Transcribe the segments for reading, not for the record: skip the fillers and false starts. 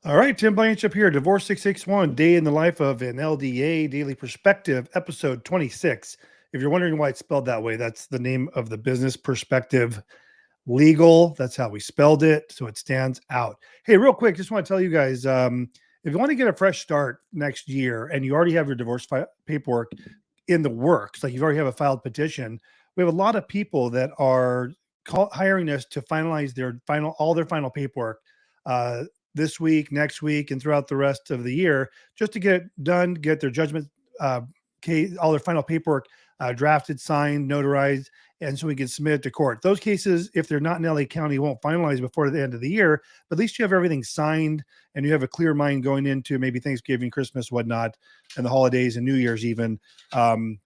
All right, Tim Blanchard here, Divorce661, Day in the Life of an LDA, Daily Perspective, episode 26. If you're wondering why it's spelled that way, that's the name of the business, Perspective Legal. That's how we spelled it, so it stands out. Hey, real quick, just want to tell you guys, if you want to get a fresh start next year and you already have your divorce paperwork in the works, like you already have a filed petition, we have a lot of people that are hiring us to finalize all their final paperwork uh, this week, next week, and throughout the rest of the year, just to get it done, get their judgment uh, case, all their final paperwork drafted, signed, notarized, and so we can submit it to court. Those cases, if they're not in LA County, won't finalize before the end of the year, but at least you have everything signed and you have a clear mind going into maybe Thanksgiving, Christmas, whatnot, and the holidays and New Year's even. Um,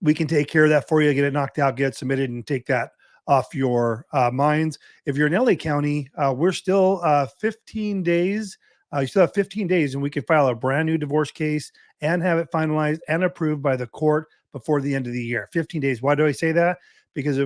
we can take care of that for you, get it knocked out, get it submitted, and take that off your minds. If you're in LA County, we're still 15 days. You still have 15 days, and we can file a brand new divorce case and have it finalized and approved by the court before the end of the year. 15 days. Why do I say that? Because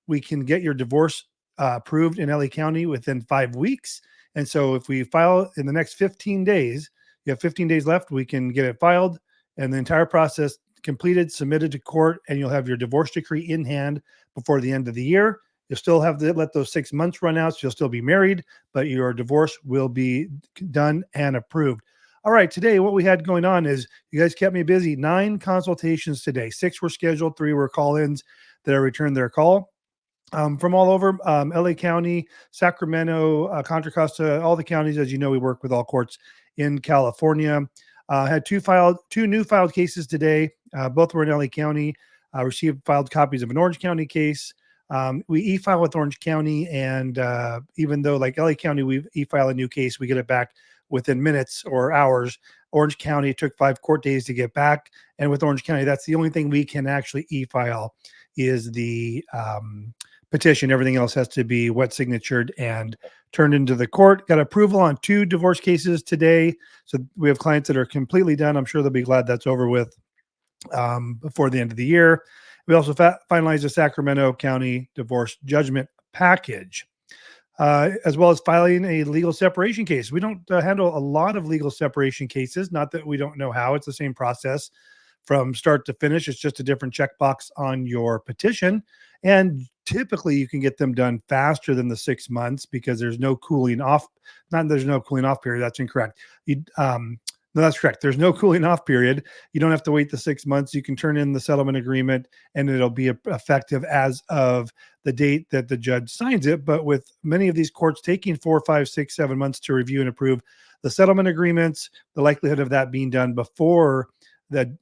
we can get your divorce approved in LA County within 5 weeks. And so if we file in the next 15 days, you have 15 days left, we can get it filed and the entire process completed, submitted to court, and you'll have your divorce decree in hand before the end of the year. You'll still have to let those 6 months run out. So you'll still be married, but your divorce will be done and approved. All right. Today, what we had going on is you guys kept me busy. 9 consultations today. 6 were scheduled, 3 were call-ins that I returned their call. From all over LA County, Sacramento, Contra Costa, all the counties. As you know, we work with all courts in California. Had two new filed cases today. Both were in LA County. Received filed copies of an Orange County case. We e-file with Orange County, and even though like LA County, we e-file a new case, we get it back within minutes or hours. Orange County took 5 court days to get back, and with Orange County, that's the only thing we can actually e-file is the petition. Everything else has to be wet signatured and turned into the court. Got approval on 2 divorce cases today. So we have clients that are completely done. I'm sure they'll be glad that's over with before the end of the year. We also finalized the Sacramento County divorce judgment package, as well as filing a legal separation case. We don't handle a lot of legal separation cases, not that we don't know how. It's the same process from start to finish. It's just a different checkbox on your petition. And typically you can get them done faster than the 6 months because there's no cooling off. Not there's no cooling off period. That's incorrect. No, that's correct. There's no cooling off period. You don't have to wait the 6 months. You can turn in the settlement agreement and it'll be effective as of the date that the judge signs it. But with many of these courts taking 4, 5, 6, 7 months to review and approve the settlement agreements, the likelihood of that being done before the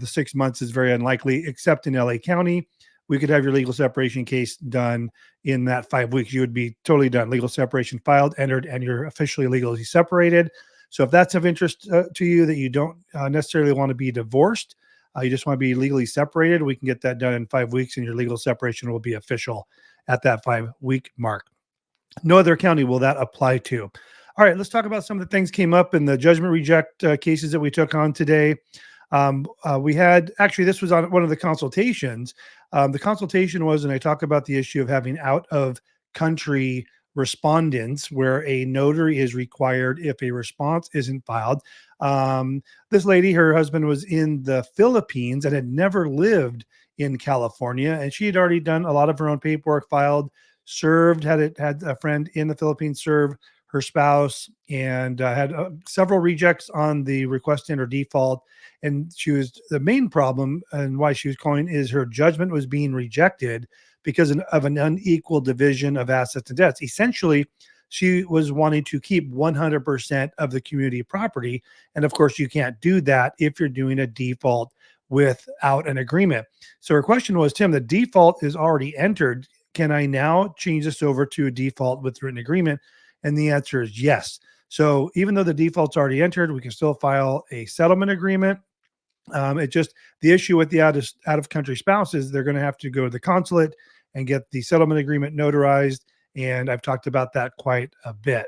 6 months is very unlikely, except in LA County. We could have your legal separation case done in that 5 weeks. You would be totally done. Legal separation filed, entered, and you're officially legally separated. So if that's of interest to you, that you don't necessarily want to be divorced, you just want to be legally separated, we can get that done in 5 weeks and your legal separation will be official at that 5-week mark. No other county will that apply to. All right, let's talk about some of the things came up in the judgment reject cases that we took on today. We had, actually, this was on one of the consultations. The consultation was, and I talk about the issue of having out of country respondents where a notary is required if a response isn't filed. This lady, her husband was in the Philippines and had never lived in California, and she had already done a lot of her own paperwork, filed, served, had a friend in the Philippines serve her spouse, and had several rejects on the request in or default. And the main problem and why she was calling is her judgment was being rejected because of an unequal division of assets and debts. Essentially, she was wanting to keep 100% of the community property. And of course, you can't do that if you're doing a default without an agreement. So her question was, Tim, the default is already entered. Can I now change this over to a default with written agreement? And the answer is yes. So even though the default's already entered, we can still file a settlement agreement. It just, the issue with the out of country spouses, they're going to have to go to the consulate and get the settlement agreement notarized. And I've talked about that quite a bit.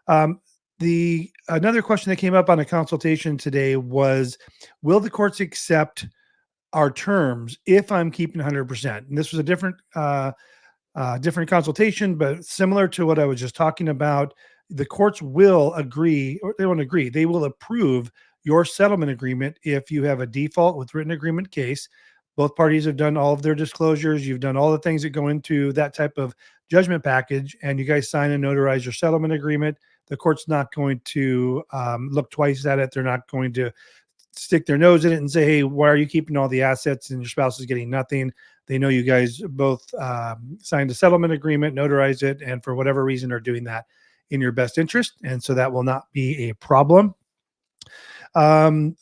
Another question that came up on a consultation today was, will the courts accept our terms if I'm keeping 100%? And this was a different consultation, but similar to what I was just talking about. the courts will agree, or they won't agree, they will approve your settlement agreement if you have a default with written agreement case. Both parties have done all of their disclosures. You've done all the things that go into that type of judgment package, and you guys sign and notarize your settlement agreement. The court's not going to look twice at it. They're not going to stick their nose in it and say, hey, why are you keeping all the assets and your spouse is getting nothing? They know you guys both signed a settlement agreement, notarized it, and for whatever reason are doing that in your best interest. And so that will not be a problem.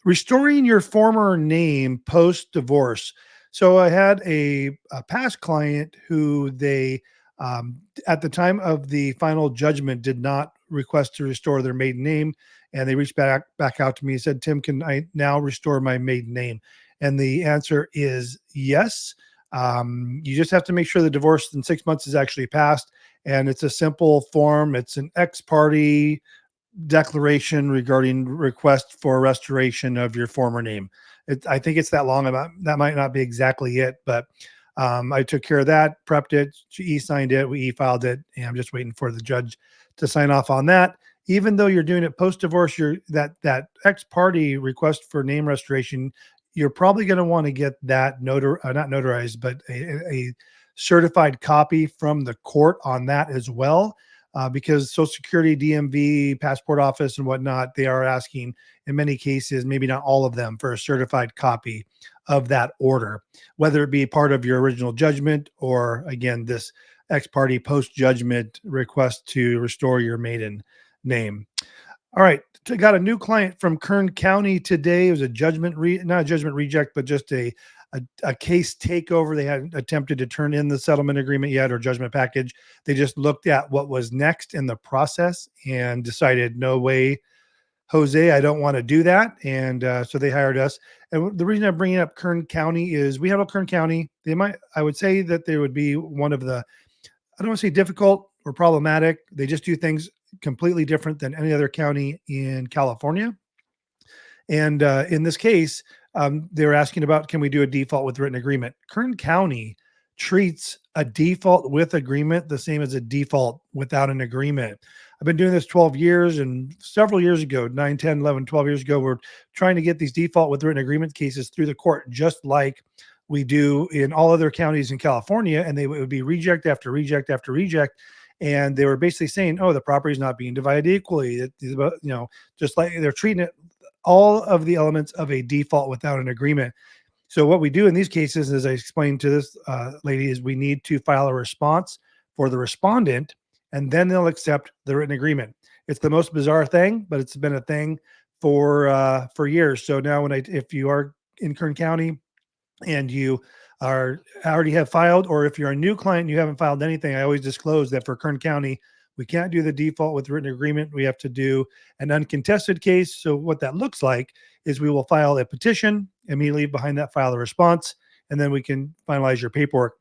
Restoring your former name post divorce. So I had a past client who they, at the time of the final judgment, did not request to restore their maiden name, and they reached back out to me and said, "Tim, can I now restore my maiden name?" And the answer is yes. You just have to make sure the divorce in 6 months is actually passed, and it's a simple form. It's an ex parte declaration regarding request for restoration of your former name. I think it's that long. About that might not be exactly it, but I took care of that, prepped it, she e-signed it, we e-filed it, and I'm just waiting for the judge to sign off on that. Even though you're doing it post-divorce, you're that ex-party request for name restoration, you're probably going to want to get that not notarized, but a certified copy from the court on that as well, because Social Security, DMV, passport office, and whatnot, they are asking in many cases, maybe not all of them, for a certified copy of that order, whether it be part of your original judgment or, again, this ex parte post judgment request to restore your maiden name. All right. I got a new client from Kern County today. It was a not a judgment reject, but just a case takeover. They hadn't attempted to turn in the settlement agreement yet or judgment package. They just looked at what was next in the process and decided, no way, Jose, I don't want to do that. And so they hired us. And the reason I'm bringing up Kern County is we have a Kern County. I would say that they would be one of the, I don't want to say difficult or problematic. They just do things completely different than any other county in California. And in this case, they're asking about, can we do a default with written agreement? Kern County treats a default with agreement the same as a default without an agreement. I've been doing this 12 years, and several years ago, 9, 10, 11, 12 years ago, we're trying to get these default with written agreement cases through the court, just like we do in all other counties in California. And they would be reject after reject after reject. And they were basically saying, oh, the property is not being divided equally. Just like they're treating it, all of the elements of a default without an agreement. So what we do in these cases, as I explained to this lady, is we need to file a response for the respondent, and then they'll accept the written agreement. It's the most bizarre thing, but it's been a thing for years. So now, if you are in Kern County and you already have filed, or if you're a new client and you haven't filed anything, I always disclose that for Kern County, we can't do the default with written agreement. We have to do an uncontested case. So what that looks like is we will file a petition, immediately behind that file a response, and then we can finalize your paperwork.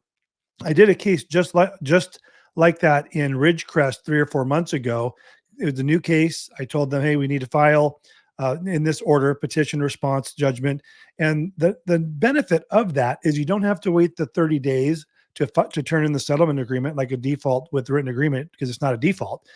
I did a case just like that in Ridgecrest 3 or 4 months ago. It was a new case. I told them, hey, we need to file in this order, petition, response, judgment. And the benefit of that is you don't have to wait the 30 days to turn in the settlement agreement like a default with written agreement, because it's not a default.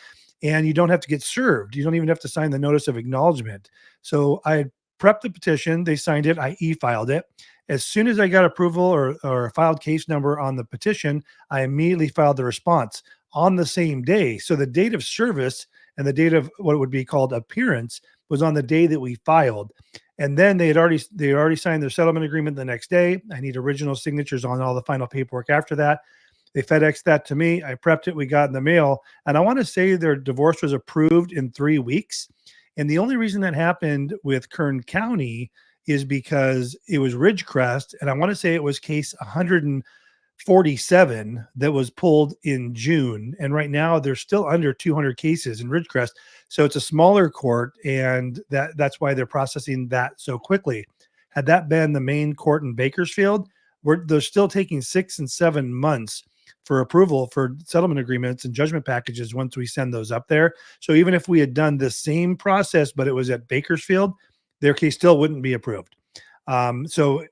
And you don't have to get served. You don't even have to sign the notice of acknowledgement. So I prepped the petition. They signed it. I e-filed it. As soon as I got approval or filed case number on the petition, I immediately filed the response on the same day. So the date of service and the date of what would be called appearance was on the day that we filed. And then they already signed their settlement agreement the next day. I need original signatures on all the final paperwork after that. They FedExed that to me. I prepped it. We got in the mail. And I want to say their divorce was approved in 3 weeks. And the only reason that happened with Kern County is because it was Ridgecrest. And I want to say it was case 147 that was pulled in June. And right now there's still under 200 cases in Ridgecrest. So it's a smaller court, and that's why they're processing that so quickly. Had that been the main court in Bakersfield, they're still taking 6 and 7 months for approval for settlement agreements and judgment packages once we send those up there. So even if we had done the same process, but it was at Bakersfield, their case still wouldn't be approved. So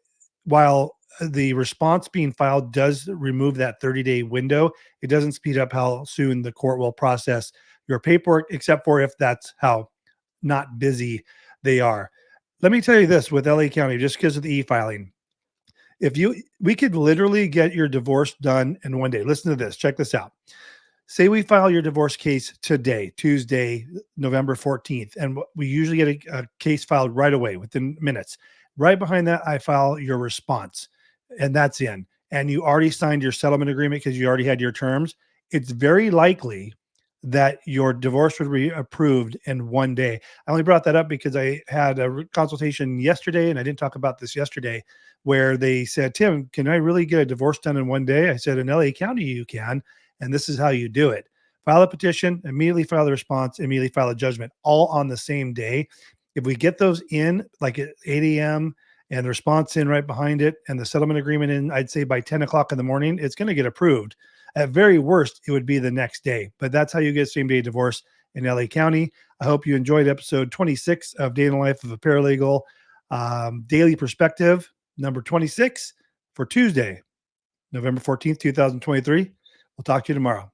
while the response being filed does remove that 30-day window, it doesn't speed up how soon the court will process your paperwork, except for if that's how not busy they are. Let me tell you this with LA County, just because of the e-filing. We could literally get your divorce done in one day. Listen to this. Check this out. Say we file your divorce case today, Tuesday, November 14th, and we usually get a case filed right away within minutes. Right behind that, I file your response, and that's in. And you already signed your settlement agreement because you already had your terms. It's very likely that your divorce would be approved in one day. I only brought that up because I had a consultation yesterday, and I didn't talk about this yesterday, where they said, Tim, can I really get a divorce done in one day? I said, in LA County, you can. And this is how you do it. File a petition, immediately file the response, immediately file a judgment, all on the same day. If we get those in like at 8 a.m. and the response in right behind it and the settlement agreement in, I'd say by 10 o'clock in the morning, it's going to get approved. At very worst, it would be the next day. But that's how you get same day divorce in LA County. I hope you enjoyed episode 26 of Day in the Life of a Paralegal, Daily Perspective, number 26 for Tuesday, November 14th, 2023. We'll talk to you tomorrow.